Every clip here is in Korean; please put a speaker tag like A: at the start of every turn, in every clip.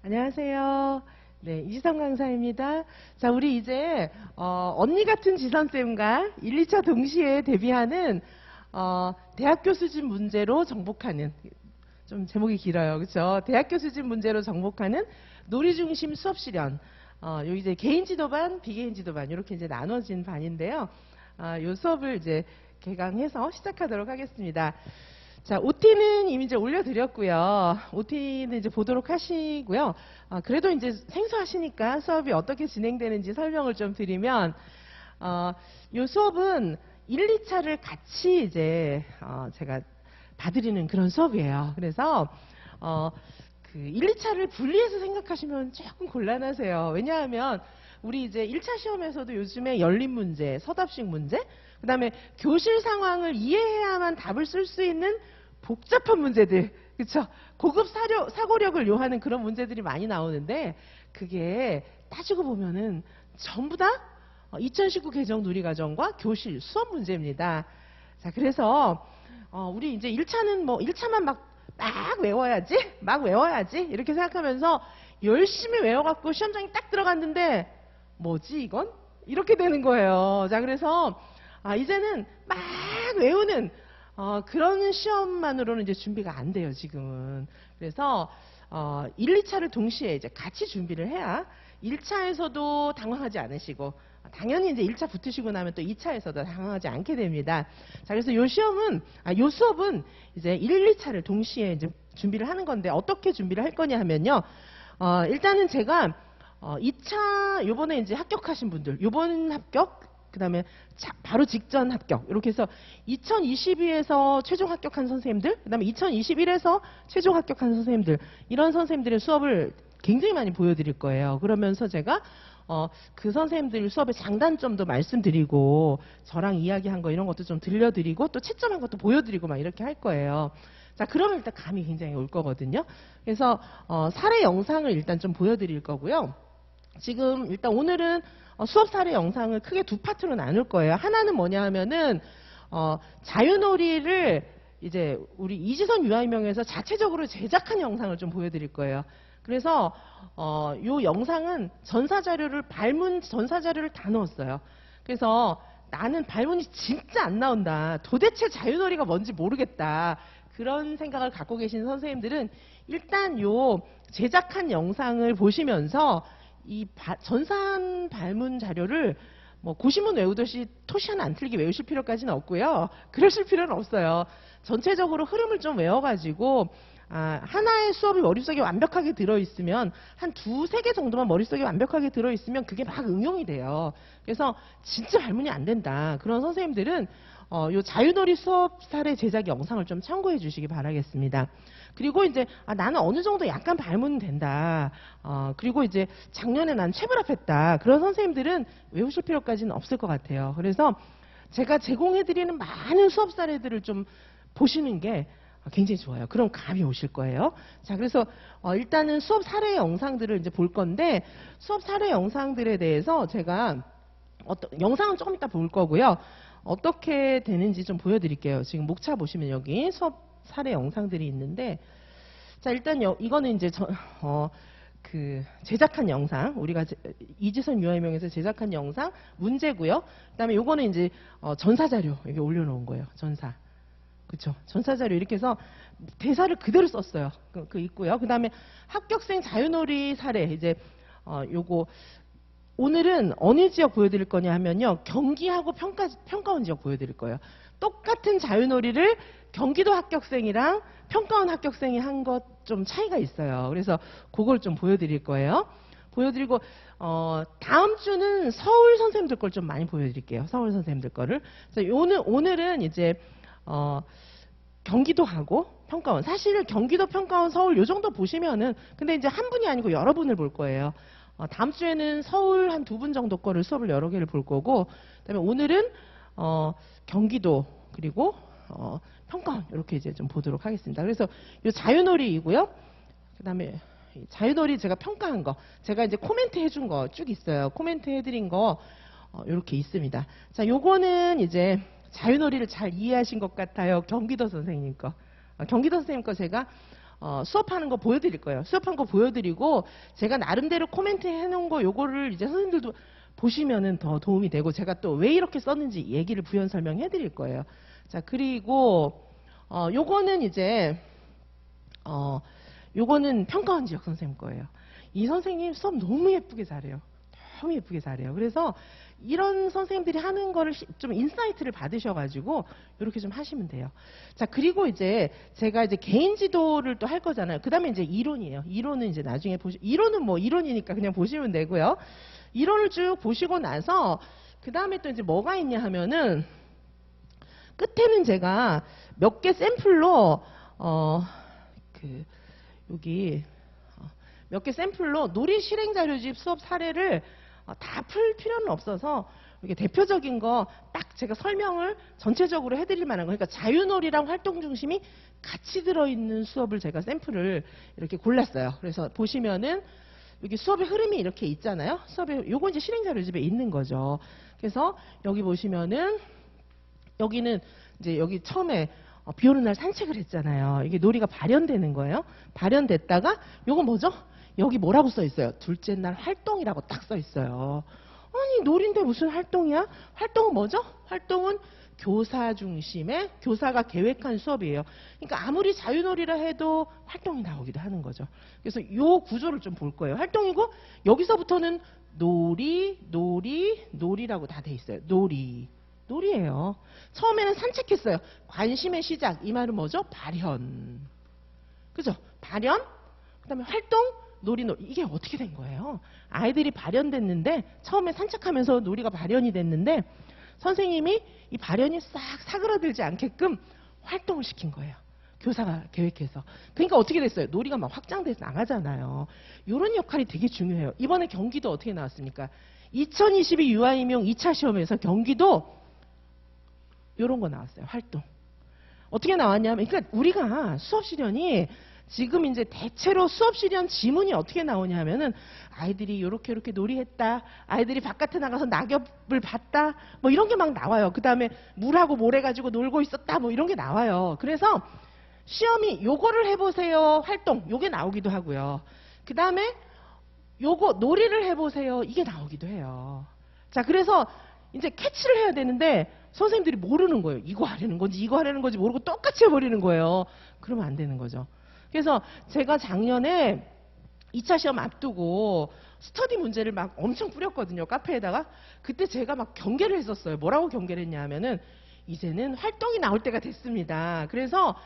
A: 안녕하세요. 네, 이지선 강사입니다. 자, 우리 이제 언니 같은 지선쌤과 1, 2차 동시에 대비하는 대학교 수준 문제로 정복하는, 좀 제목이 길어요. 그렇죠? 대학교 수준 문제로 정복하는 놀이 중심 수업 실현. 요 이제 개인 지도반, 비개인 지도반 이렇게 이제 나눠진 반인데요. 요 수업을 이제 개강해서 시작하도록 하겠습니다. 자, OT는 이미 이제 올려드렸고요. OT는 이제 보도록 하시고요. 그래도 이제 생소하시니까 수업이 어떻게 진행되는지 설명을 좀 드리면, 이 수업은 1, 2차를 같이 이제, 제가 봐드리는 그런 수업이에요. 그래서, 그 1, 2차를 분리해서 생각하시면 조금 곤란하세요. 왜냐하면, 우리 이제 1차 시험에서도 요즘에 열린 문제, 서답식 문제, 그 다음에 교실 상황을 이해해야만 답을 쓸 수 있는 복잡한 문제들, 그쵸? 고급 사고력을 요하는 그런 문제들이 많이 나오는데, 그게 따지고 보면은 전부 다 2019 개정 누리과정과 교실 수업 문제입니다. 자, 그래서 우리 이제 1차는 뭐 1차만 막 외워야지 이렇게 생각하면서 열심히 외워갖고 시험장에 딱 들어갔는데 뭐지 이건? 이렇게 되는 거예요. 자, 그래서 이제는 막 외우는 그런 시험만으로는 이제 준비가 안 돼요, 지금은. 그래서 1, 2차를 동시에 이제 같이 준비를 해야 1차에서도 당황하지 않으시고, 당연히 이제 1차 붙으시고 나면 또 2차에서도 당황하지 않게 됩니다. 자, 그래서 요 수업은 이제 1, 2차를 동시에 이제 준비를 하는 건데, 어떻게 준비를 할 거냐 하면요. 일단은 제가 2차 요번에 이제 합격하신 분들, 요번 합격, 그 다음에 바로 직전 합격, 이렇게 해서 2022에서 최종 합격한 선생님들, 그 다음에 2021에서 최종 합격한 선생님들, 이런 선생님들의 수업을 굉장히 많이 보여드릴 거예요. 그러면서 제가 그 선생님들 수업의 장단점도 말씀드리고, 저랑 이야기한 거 이런 것도 좀 들려드리고, 또 채점한 것도 보여드리고 막 이렇게 할 거예요. 자, 그러면 일단 감이 굉장히 올 거거든요. 그래서 사례 영상을 일단 좀 보여드릴 거고요. 지금 일단 오늘은 수업 사례 영상을 크게 두 파트로 나눌 거예요. 하나는 뭐냐 하면은 자유놀이를 이제 우리 이지선 유아인명에서 자체적으로 제작한 영상을 좀 보여드릴 거예요. 그래서 요 영상은 발문 전사자료를 다 넣었어요. 그래서 나는 발문이 진짜 안 나온다, 도대체 자유놀이가 뭔지 모르겠다, 그런 생각을 갖고 계신 선생님들은 일단 요 제작한 영상을 보시면서 이 전산 발문 자료를 뭐 고시문 외우듯이 토시 하나 안 틀리게 외우실 필요까지는 없고요. 그러실 필요는 없어요. 전체적으로 흐름을 좀 외워가지고 하나의 수업이 머릿속에 완벽하게 들어있으면 한 두세 개 정도만 머릿속에 완벽하게 들어있으면 그게 막 응용이 돼요. 그래서 진짜 발문이 안 된다, 그런 선생님들은 요 자유놀이 수업 사례 제작 영상을 좀 참고해 주시기 바라겠습니다. 그리고 이제 나는 어느 정도 약간 발문은 된다, 그리고 이제 작년에 난 체불합했다, 그런 선생님들은 외우실 필요까지는 없을 것 같아요. 그래서 제가 제공해드리는 많은 수업 사례들을 좀 보시는 게 굉장히 좋아요. 그럼 감이 오실 거예요. 자, 그래서 일단은 수업 사례 영상들을 이제 볼 건데, 수업 사례 영상들에 대해서 제가 영상은 조금 이따 볼 거고요. 어떻게 되는지 좀 보여드릴게요. 지금 목차 보시면 여기 수업 사례 영상들이 있는데, 자, 일단 이거는 이제 그 제작한 영상, 우리가 이지선 유아인명에서 제작한 영상 문제고요. 그다음에 요거는 이제 전사자료 여기 올려놓은 거예요. 전사. 그쵸. 전사자료 이렇게 해서 대사를 그대로 썼어요. 그 있고요. 그 다음에 합격생 자유놀이 사례, 이제 요거 오늘은 어느 지역 보여드릴 거냐 하면요, 경기하고 평가원 지역 보여드릴 거예요. 똑같은 자유놀이를 경기도 합격생이랑 평가원 합격생이 한 것 좀 차이가 있어요. 그래서 그걸 좀 보여드릴 거예요. 보여드리고 다음 주는 서울 선생님들 걸 좀 많이 보여드릴게요. 서울 선생님들 거를. 그래서 오늘은 이제 경기도하고 평가원, 사실 경기도, 평가원, 서울 요 정도 보시면은, 근데 이제 한 분이 아니고 여러 분을 볼 거예요. 다음 주에는 서울 한 두 분 정도 거를 수업을 여러 개를 볼 거고, 그다음에 오늘은 경기도 그리고 평가원 이렇게 이제 좀 보도록 하겠습니다. 그래서 요 자유놀이이고요. 그다음에 자유놀이 제가 평가한 거, 제가 이제 코멘트 해준 거 쭉 있어요. 코멘트 해드린 거 이렇게 있습니다. 자, 요거는 이제 자유놀이를 잘 이해하신 것 같아요. 경기도 선생님 거. 경기도 선생님 거 제가 수업하는 거 보여드릴 거예요. 수업한 거 보여드리고 제가 나름대로 코멘트 해놓은 거 요거를 이제 선생님들도 보시면은 더 도움이 되고 제가 또 왜 이렇게 썼는지 얘기를 부연 설명해 드릴 거예요. 자, 그리고 요거는 이제 요거는 평가원 지역 선생님 거예요. 이 선생님 수업 너무 예쁘게 잘해요. 너무 예쁘게 잘해요. 그래서 이런 선생님들이 하는 거를 좀 인사이트를 받으셔가지고 이렇게 좀 하시면 돼요. 자, 그리고 이제 제가 이제 개인 지도를 또 할 거잖아요. 그 다음에 이제 이론이에요. 이론은 이제 나중에 이론은 뭐 이론이니까 그냥 보시면 되고요. 이론을 쭉 보시고 나서 그 다음에 또 이제 뭐가 있냐 하면은 끝에는 제가 몇 개 샘플로 여기 몇 개 샘플로 놀이 실행 자료집 수업 사례를 다 풀 필요는 없어서 이렇게 대표적인 거 딱 제가 설명을 전체적으로 해드릴 만한 거, 그러니까 자유놀이랑 활동 중심이 같이 들어있는 수업을 제가 샘플을 이렇게 골랐어요. 그래서 보시면은 여기 수업의 흐름이 이렇게 있잖아요. 수업에 요거 이제 실행 자료집에 있는 거죠. 그래서 여기 보시면은 여기는 이제 여기 처음에 비 오는 날 산책을 했잖아요. 이게 놀이가 발현되는 거예요. 발현됐다가 요거 뭐죠? 여기 뭐라고 써 있어요? 둘째 날 활동이라고 딱 써 있어요. 아니 놀인데 무슨 활동이야? 활동은 뭐죠? 활동은 교사 중심의 교사가 계획한 수업이에요. 그러니까 아무리 자유놀이라 해도 활동이 나오기도 하는 거죠. 그래서 요 구조를 좀 볼 거예요. 활동이고 여기서부터는 놀이라고 다 돼 있어요. 놀이예요. 처음에는 산책했어요. 관심의 시작. 이 말은 뭐죠? 발현. 그죠? 발현. 그다음에 활동. 놀이. 이게 어떻게 된 거예요? 아이들이 발현됐는데 처음에 산책하면서 놀이가 발현이 됐는데 선생님이 이 발현이 싹 사그라들지 않게끔 활동을 시킨 거예요. 교사가 계획해서. 그러니까 어떻게 됐어요? 놀이가 막 확장돼서 나가잖아요. 이런 역할이 되게 중요해요. 이번에 경기도 어떻게 나왔습니까? 2022 유아임용 2차 시험에서 경기도 이런 거 나왔어요. 활동. 어떻게 나왔냐면, 그러니까 우리가 수업 실현이 지금 이제 대체로 수업 실현 지문이 어떻게 나오냐 하면은 아이들이 요렇게 놀이했다. 아이들이 바깥에 나가서 낙엽을 봤다. 뭐 이런 게 막 나와요. 그 다음에 물하고 모래 가지고 놀고 있었다. 뭐 이런 게 나와요. 그래서 시험이 요거를 해보세요. 활동. 요게 나오기도 하고요. 그 다음에 요거 놀이를 해보세요. 이게 나오기도 해요. 자, 그래서 이제 캐치를 해야 되는데 선생님들이 모르는 거예요. 이거 하려는 건지 이거 하려는 건지 모르고 똑같이 해버리는 거예요. 그러면 안 되는 거죠. 그래서 제가 작년에 2차 시험 앞두고 스터디 문제를 막 엄청 뿌렸거든요. 카페에다가. 그때 제가 막 경계를 했었어요. 뭐라고 경계를 했냐 하면은 이제는 활동이 나올 때가 됐습니다. 그래서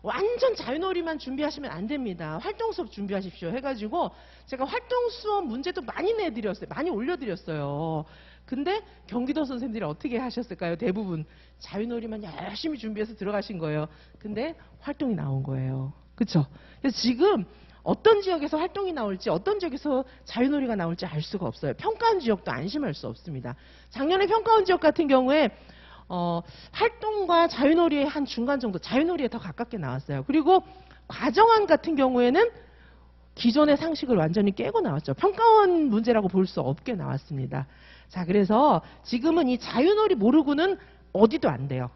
A: 완전 자유놀이만 준비하시면 안 됩니다. 활동 수업 준비하십시오 해가지고 제가 활동 수업 문제도 많이 내드렸어요. 많이 올려드렸어요. 근데 경기도 선생님들이 어떻게 하셨을까요? 대부분 자유놀이만 열심히 준비해서 들어가신 거예요. 근데 활동이 나온 거예요. 그렇죠? 그래서 지금 어떤 지역에서 활동이 나올지 어떤 지역에서 자유놀이가 나올지 알 수가 없어요. 평가원 지역도 안심할 수 없습니다. 작년에 평가원 지역 같은 경우에 활동과 자유놀이의 한 중간 정도, 자유놀이에 더 가깝게 나왔어요. 그리고 과정안 같은 경우에는 기존의 상식을 완전히 깨고 나왔죠. 평가원 문제라고 볼 수 없게 나왔습니다. 자, 그래서 지금은 이 자유놀이 모르고는 어디도 안 돼요.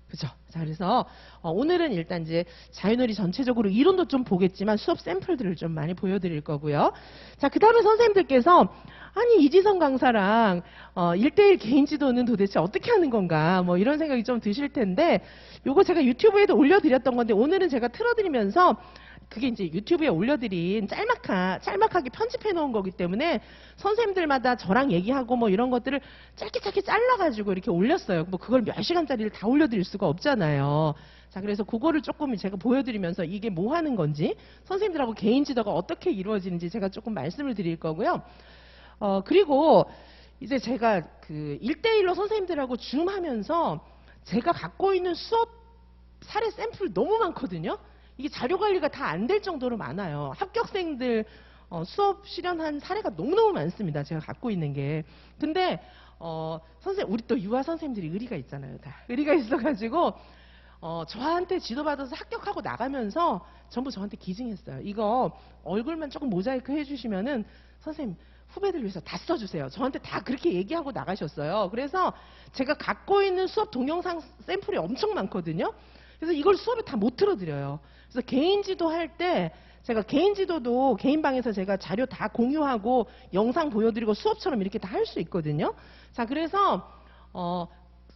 A: 그죠? 자, 그래서 오늘은 일단 이제 자유놀이 전체적으로 이론도 좀 보겠지만 수업 샘플들을 좀 많이 보여드릴 거고요. 자, 그 다음에 선생님들께서 아니 이지선 강사랑 1대1 개인 지도는 도대체 어떻게 하는 건가 뭐 이런 생각이 좀 드실 텐데 요거 제가 유튜브에도 올려드렸던 건데 오늘은 제가 틀어드리면서 그게 이제 유튜브에 올려드린 짤막하게 편집해 놓은 거기 때문에 선생님들마다 저랑 얘기하고 뭐 이런 것들을 짧게 잘라가지고 이렇게 올렸어요. 뭐 그걸 몇 시간짜리를 다 올려드릴 수가 없잖아요. 자, 그래서 그거를 조금 제가 보여드리면서 이게 뭐 하는 건지 선생님들하고 개인 지도가 어떻게 이루어지는지 제가 조금 말씀을 드릴 거고요. 그리고 이제 제가 그 1대1로 선생님들하고 줌하면서 제가 갖고 있는 수업 사례 샘플 너무 많거든요. 이게 자료 관리가 다 안 될 정도로 많아요. 합격생들 수업 실현한 사례가 너무너무 많습니다. 제가 갖고 있는 게. 근데 우리 또 유아 선생님들이 의리가 있잖아요. 다 의리가 있어가지고 저한테 지도받아서 합격하고 나가면서 전부 저한테 기증했어요. 이거 얼굴만 조금 모자이크 해주시면은 선생님 후배들 위해서 다 써주세요. 저한테 다 그렇게 얘기하고 나가셨어요. 그래서 제가 갖고 있는 수업 동영상 샘플이 엄청 많거든요. 그래서 이걸 수업에 다 못 틀어드려요. 그래서 개인 지도 할 때 제가 개인 지도도 개인 방에서 제가 자료 다 공유하고 영상 보여드리고 수업처럼 이렇게 다 할 수 있거든요. 자, 그래서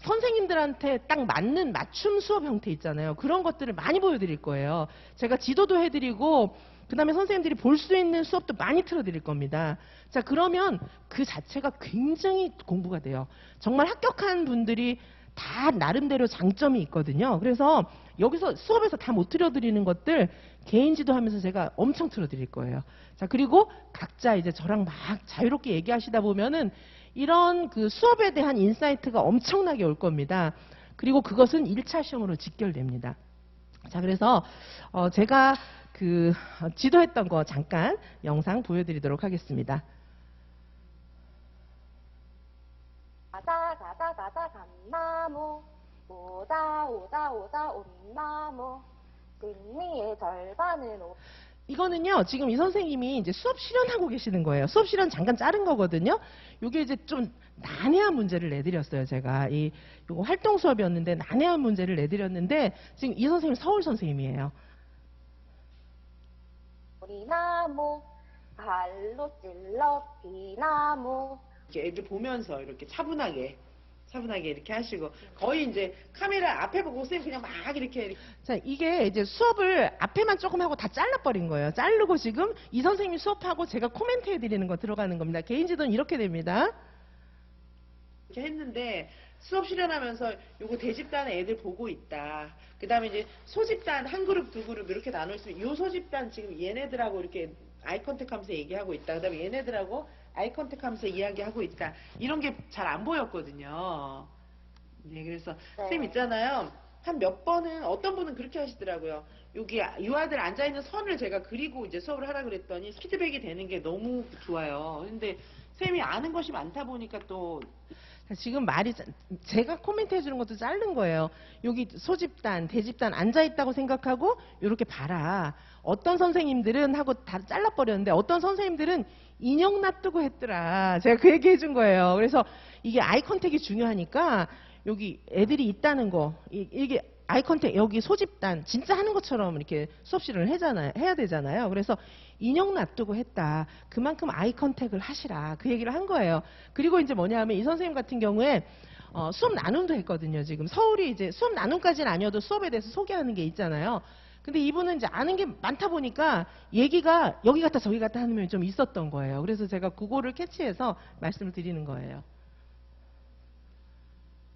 A: 선생님들한테 딱 맞는 맞춤 수업 형태 있잖아요. 그런 것들을 많이 보여드릴 거예요. 제가 지도도 해드리고 그 다음에 선생님들이 볼 수 있는 수업도 많이 틀어드릴 겁니다. 자, 그러면 그 자체가 굉장히 공부가 돼요. 정말 합격한 분들이 다 나름대로 장점이 있거든요. 그래서 여기서 수업에서 다 못 틀어드리는 것들 개인 지도하면서 제가 엄청 틀어드릴 거예요. 자, 그리고 각자 이제 저랑 막 자유롭게 얘기하시다 보면은 이런 그 수업에 대한 인사이트가 엄청나게 올 겁니다. 그리고 그것은 1차 시험으로 직결됩니다. 자, 그래서 제가 그 지도했던 거 잠깐 영상 보여드리도록 하겠습니다.
B: 가자 가자 가자 감나무 오자 오자 오자 온나무 승리의 절반은
A: 이거는요, 지금 이 선생님이 이제 수업 실현하고 계시는 거예요. 수업 실현 잠깐 자른 거거든요. 이게 이제 좀 난해한 문제를 내드렸어요, 제가. 요거 활동 수업이었는데 난해한 문제를 내드렸는데 지금 이 선생님 서울 선생님이에요.
B: 오리나무 발로 찔러 비나무
A: 이렇게 애들 보면서 이렇게 차분하게 이렇게 하시고 거의 이제 카메라 앞에 보고 선생님 그냥 막 이렇게 자, 이게 이제 수업을 앞에만 조금 하고 다 잘라버린 거예요. 자르고 지금 이 선생님이 수업하고 제가 코멘트 해드리는 거 들어가는 겁니다. 개인 지도는 이렇게 됩니다. 이렇게 했는데 수업 실현하면서 요거 대집단 애들 보고 있다. 그 다음에 이제 소집단 한 그룹 두 그룹 이렇게 나눌 수 있어요. 요 소집단 지금 얘네들하고 이렇게 아이 컨택 하면서 얘기하고 있다. 그 다음에 얘네들하고 아이 컨택 하면서 이야기하고 있다. 이런 게 잘 안 보였거든요. 네, 그래서 선생님 있잖아요. 한 몇 번은 어떤 분은 그렇게 하시더라고요. 여기 유아들 앉아있는 선을 제가 그리고 이제 수업을 하라 그랬더니 피드백이 되는 게 너무 좋아요. 근데 선생님이 아는 것이 많다 보니까 또 지금 말이 제가 코멘트 해주는 것도 자른 거예요. 여기 소집단, 대집단 앉아있다고 생각하고 이렇게 봐라. 어떤 선생님들은 하고 다 잘라버렸는데 어떤 선생님들은 인형 놔두고 했더라. 제가 그 얘기 해준 거예요. 그래서 이게 아이 컨택이 중요하니까 여기 애들이 있다는 거 이게 아이 컨택 여기 소집단 진짜 하는 것처럼 이렇게 수업 실현을 해야 되잖아요. 그래서 인형 놔두고 했다. 그만큼 아이 컨택을 하시라. 그 얘기를 한 거예요. 그리고 이제 뭐냐면 이 선생님 같은 경우에 수업 나눔도 했거든요. 지금 서울이 이제 수업 나눔까지는 아니어도 수업에 대해서 소개하는 게 있잖아요. 근데 이분은 이제 아는 게 많다 보니까 얘기가 여기 갔다 저기 갔다 하는 면이 좀 있었던 거예요. 그래서 제가 그거를 캐치해서 말씀을 드리는 거예요.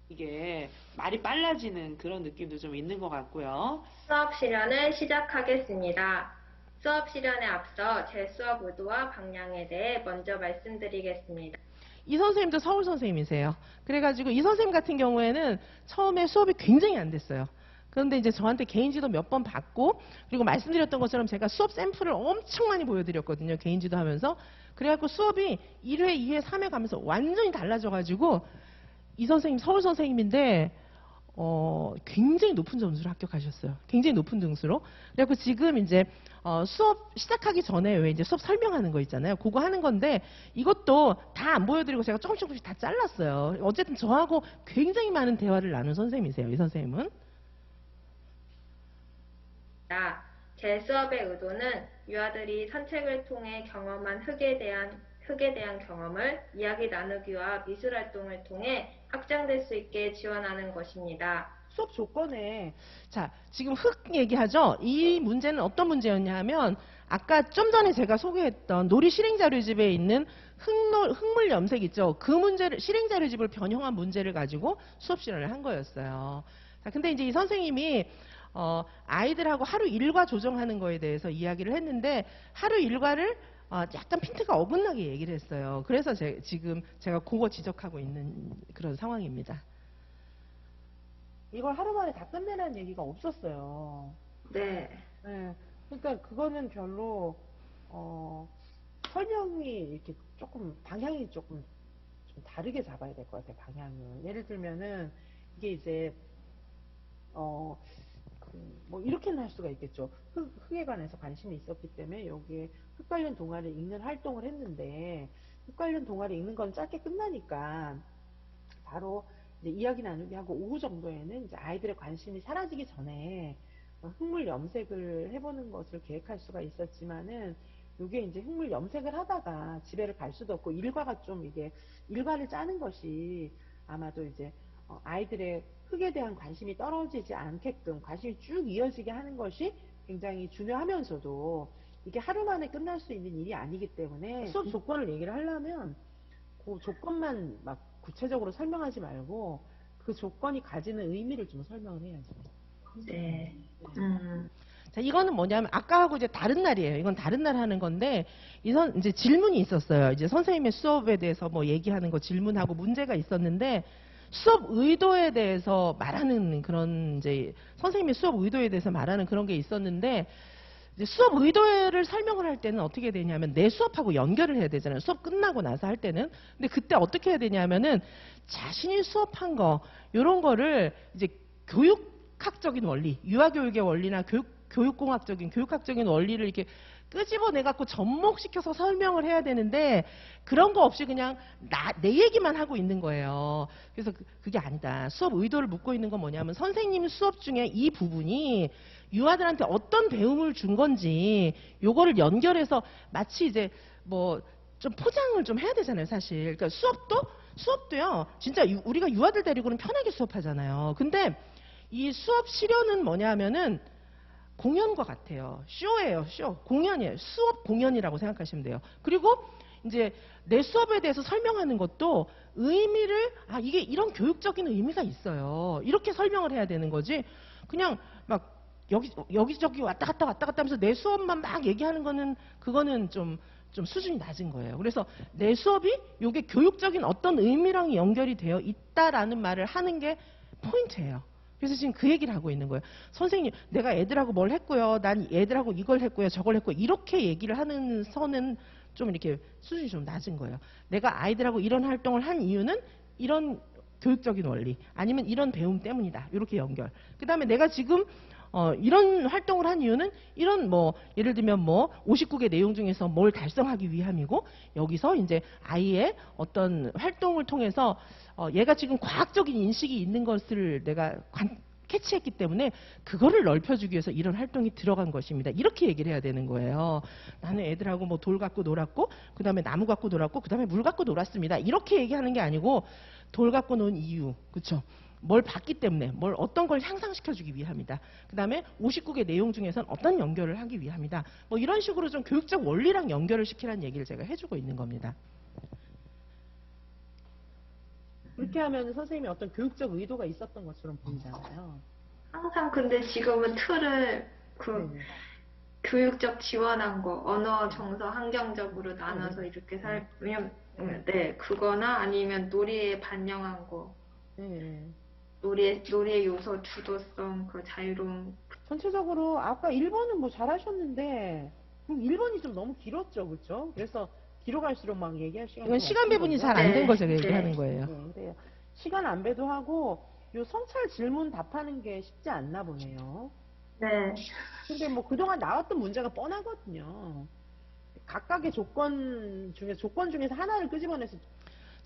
A: 이게 말이 빨라지는 그런 느낌도 좀 있는 것 같고요.
C: 수업 실현을 시작하겠습니다. 수업 실현에 앞서 제 수업 의도와 방향에 대해 먼저 말씀드리겠습니다.
A: 이 선생님도 서울 선생님이세요. 그래가지고 이 선생님 같은 경우에는 처음에 수업이 굉장히 안 됐어요. 그런데 이제 저한테 개인 지도 몇 번 받고 그리고 말씀드렸던 것처럼 제가 수업 샘플을 엄청 많이 보여드렸거든요. 개인 지도 하면서. 그래갖고 수업이 1회, 2회, 3회 가면서 완전히 달라져가지고 이 선생님 서울 선생님인데 굉장히 높은 점수로 합격하셨어요. 굉장히 높은 등수로. 그래갖고 지금 이제 수업 시작하기 전에 왜 이제 수업 설명하는 거 있잖아요. 그거 하는 건데 이것도 다 안 보여드리고 제가 조금씩 다 잘랐어요. 어쨌든 저하고 굉장히 많은 대화를 나눈 선생님이세요. 이 선생님은.
C: 제 수업의 의도는 유아들이 산책을 통해 경험한 흙에 대한 경험을 이야기 나누기와 미술활동을 통해 확장될 수 있게 지원하는 것입니다.
A: 수업 조건에 자 지금 흙 얘기하죠. 이 문제는 어떤 문제였냐 하면 아까 좀 전에 제가 소개했던 놀이 실행자료집에 있는 흙물 염색 있죠. 그 문제를 실행자료집을 변형한 문제를 가지고 수업 실현을 한 거였어요. 자 근데 이제 이 선생님이 아이들하고 하루 일과 조정하는 거에 대해서 이야기를 했는데 하루 일과를 약간 핀트가 어긋나게 얘기를 했어요. 그래서 지금 제가 그거 지적하고 있는 그런 상황입니다. 이걸 하루 만에 다 끝내라는 얘기가 없었어요.
C: 네.
A: 네. 그러니까 그거는 별로 설명이 이렇게 조금 방향이 조금 좀 다르게 잡아야 될 것 같아요. 방향을. 예를 들면은 이게 이제 뭐 이렇게는 할 수가 있겠죠. 흙에 관해서 관심이 있었기 때문에 여기에 흙 관련 동아리를 읽는 활동을 했는데 흙 관련 동아리 읽는 건 짧게 끝나니까 바로
D: 이제 이야기 나누기 하고 오후 정도에는 이제 아이들의 관심이 사라지기 전에 흙물 염색을 해보는 것을 계획할 수가 있었지만은 요게 이제 흙물 염색을 하다가 집에를 갈 수도 없고 일과가 좀 이게 일과를 짜는 것이 아마도 이제 아이들의 흙에 대한 관심이 떨어지지 않게끔 관심이 쭉 이어지게 하는 것이 굉장히 중요하면서도 이게 하루 만에 끝날 수 있는 일이 아니기 때문에 수업 조건을 얘기를 하려면 그 조건만 막 구체적으로 설명하지 말고 그 조건이 가지는 의미를 좀 설명을 해야죠.
C: 네.
A: 자, 이거는 뭐냐면 아까하고 이제 다른 날이에요. 이건 다른 날 하는 건데 이제 질문이 있었어요. 이제 선생님의 수업에 대해서 뭐 얘기하는 거 질문하고 문제가 있었는데 수업 의도에 대해서 말하는 그런 이제 선생님의 수업 의도에 대해서 말하는 그런 게 있었는데 이제 수업 의도를 설명을 할 때는 어떻게 되냐면 내 수업하고 연결을 해야 되잖아요. 수업 끝나고 나서 할 때는. 근데 그때 어떻게 해야 되냐면은 자신이 수업한 거 이런 거를 이제 교육학적인 원리, 유아교육의 원리나 교육공학적인 교육학적인 원리를 이렇게 끄집어내 갖고 접목시켜서 설명을 해야 되는데 그런 거 없이 그냥 내 얘기만 하고 있는 거예요. 그래서 그게 아니다. 수업 의도를 묻고 있는 건 뭐냐면 선생님 수업 중에 이 부분이 유아들한테 어떤 배움을 준 건지 요거를 연결해서 마치 이제 뭐 좀 포장을 좀 해야 되잖아요, 사실. 그러니까 수업도요. 진짜 우리가 유아들 데리고는 편하게 수업하잖아요. 근데 이 수업 시련은 뭐냐 하면은 공연과 같아요. 쇼예요, 쇼. 공연이에요. 수업 공연이라고 생각하시면 돼요. 그리고 이제 내 수업에 대해서 설명하는 것도 의미를, 이게 이런 교육적인 의미가 있어요. 이렇게 설명을 해야 되는 거지. 그냥 막 여기저기 왔다 갔다 하면서 내 수업만 막 얘기하는 거는 그거는 좀 수준이 낮은 거예요. 그래서 내 수업이 이게 교육적인 어떤 의미랑 연결이 되어 있다라는 말을 하는 게 포인트예요. 그래서 지금 그 얘기를 하고 있는 거예요. 선생님, 내가 애들하고 뭘 했고요. 난 애들하고 이걸 했고요. 저걸 했고요. 이렇게 얘기를 하는 선은 좀 이렇게 수준이 좀 낮은 거예요. 내가 아이들하고 이런 활동을 한 이유는 이런 교육적인 원리 아니면 이런 배움 때문이다. 이렇게 연결. 그 다음에 내가 지금 이런 활동을 한 이유는 이런 뭐 예를 들면 뭐 59개 내용 중에서 뭘 달성하기 위함이고 여기서 이제 아이의 어떤 활동을 통해서 얘가 지금 과학적인 인식이 있는 것을 내가 캐치했기 때문에 그거를 넓혀주기 위해서 이런 활동이 들어간 것입니다. 이렇게 얘기를 해야 되는 거예요. 나는 애들하고 뭐 돌 갖고 놀았고 그 다음에 나무 갖고 놀았고 그 다음에 물 갖고 놀았습니다. 이렇게 얘기하는 게 아니고 돌 갖고 논 이유, 그렇죠? 뭘 봤기 때문에 어떤 걸 향상시켜주기 위함이다. 그 다음에 59개 내용 중에서는 어떤 연결을 하기 위함이다. 뭐 이런 식으로 좀 교육적 원리랑 연결을 시키라는 얘기를 제가 해주고 있는 겁니다.
D: 그렇게 하면 선생님이 어떤 교육적 의도가 있었던 것처럼 보이잖아요.
C: 항상 근데 지금은 틀을
D: 네네.
C: 교육적 지원한 거, 언어, 정서, 환경적으로 나눠서 이렇게 왜냐면 그거나 아니면 놀이에 반영한 거.
D: 네.
C: 놀이의 요소, 주도성, 그 자유로움.
D: 전체적으로 아까 1번은 뭐 잘하셨는데 1번이 좀 너무 길었죠, 그렇죠? 그래서 뒤로 갈수록 막 얘기할 시간이
A: 이건 시간 배분이 잘 안 된 거 제가 얘기하는 거예요.
D: 네, 그래요. 시간 안배도 하고 요 성찰 질문 답하는 게 쉽지 않나 보네요.
C: 네.
D: 근데 뭐 그동안 나왔던 문제가 뻔하거든요. 각각의 조건 중에서 하나를 끄집어내서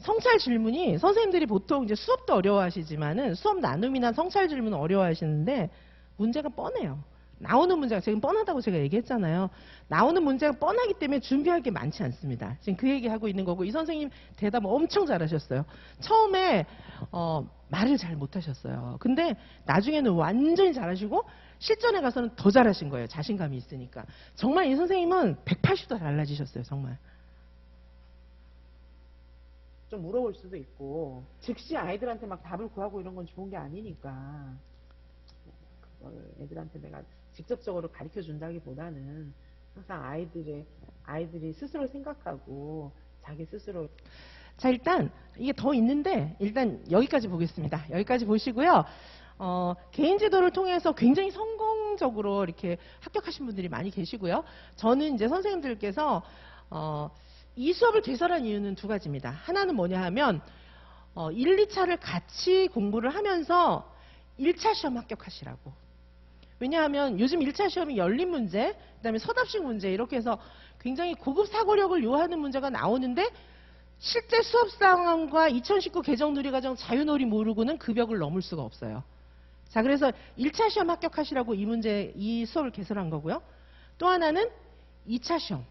A: 성찰 질문이 선생님들이 보통 이제 수업도 어려워하시지만은 수업 나눔이나 성찰 질문은 어려워하시는데 문제가 뻔해요. 나오는 문제가 지금 뻔하다고 제가 얘기했잖아요. 나오는 문제가 뻔하기 때문에 준비할 게 많지 않습니다. 지금 그 얘기하고 있는 거고 이 선생님 대답 엄청 잘하셨어요. 처음에 말을 잘 못하셨어요. 근데 나중에는 완전히 잘하시고 실전에 가서는 더 잘하신 거예요. 자신감이 있으니까. 정말 이 선생님은 180도 달라지셨어요. 정말.
D: 좀 물어볼 수도 있고 즉시 아이들한테 막 답을 구하고 이런 건 좋은 게 아니니까 그걸 애들한테 내가 직접적으로 가르쳐 준다기보다는 항상 아이들이 스스로 생각하고 자기 스스로.
A: 자, 일단 이게 더 있는데 일단 여기까지 보겠습니다. 여기까지 보시고요. 개인 지도를 통해서 굉장히 성공적으로 이렇게 합격하신 분들이 많이 계시고요. 저는 이제 선생님들께서 이 수업을 개설한 이유는 두 가지입니다. 하나는 뭐냐 하면 1, 2차를 같이 공부를 하면서 1차 시험 합격하시라고. 왜냐하면 요즘 1차 시험이 열린 문제, 그다음에 서답식 문제 이렇게 해서 굉장히 고급 사고력을 요하는 문제가 나오는데 실제 수업 상황과 2019 개정 누리과정 자유놀이 모르고는 그 벽을 넘을 수가 없어요. 자, 그래서 1차 시험 합격하시라고 이 수업을 개설한 거고요. 또 하나는 2차 시험.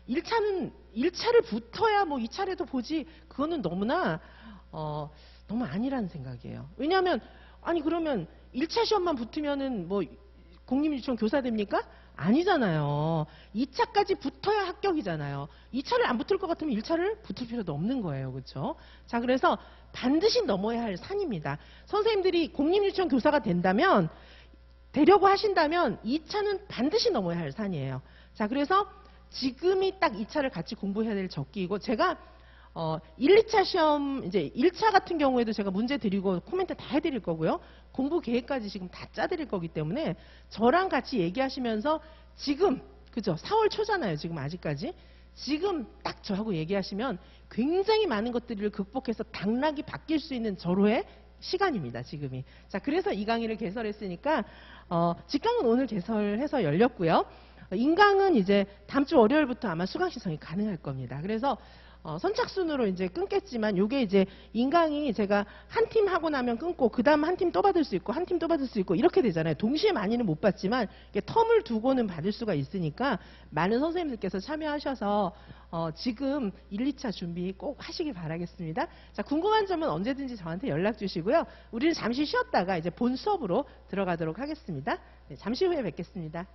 A: 1차를 붙어야 뭐 2차례도 보지, 그거는 너무나, 너무 아니라는 생각이에요. 왜냐하면, 아니, 그러면 1차 시험만 붙으면은 뭐 공립유치원 교사 됩니까? 아니잖아요. 2차까지 붙어야 합격이잖아요. 2차를 안 붙을 것 같으면 1차를 붙을 필요도 없는 거예요. 그렇죠? 자, 그래서 반드시 넘어야 할 산입니다. 선생님들이 공립유치원 교사가 된다면, 되려고 하신다면 2차는 반드시 넘어야 할 산이에요. 자, 그래서 지금이 딱 2차를 같이 공부해야 될 적기이고, 제가 1, 2차 시험, 이제 1차 같은 경우에도 제가 문제 드리고 코멘트 다 해드릴 거고요. 공부 계획까지 지금 다 짜드릴 거기 때문에 저랑 같이 얘기하시면서 지금, 그죠? 4월 초잖아요. 지금 아직까지. 지금 딱 저하고 얘기하시면 굉장히 많은 것들을 극복해서 당락이 바뀔 수 있는 절호의 시간입니다. 지금이. 자, 그래서 이 강의를 개설했으니까, 직강은 오늘 개설해서 열렸고요. 인강은 이제 다음 주 월요일부터 아마 수강 신청이 가능할 겁니다. 그래서 선착순으로 이제 끊겠지만, 요게 이제 인강이 제가 한 팀 하고 나면 끊고 그 다음 한 팀 또 받을 수 있고 한 팀 또 받을 수 있고 이렇게 되잖아요. 동시에 많이는 못 받지만 이게 텀을 두고는 받을 수가 있으니까 많은 선생님들께서 참여하셔서 지금 1, 2차 준비 꼭 하시길 바라겠습니다. 자, 궁금한 점은 언제든지 저한테 연락 주시고요. 우리는 잠시 쉬었다가 이제 본 수업으로 들어가도록 하겠습니다. 네, 잠시 후에 뵙겠습니다.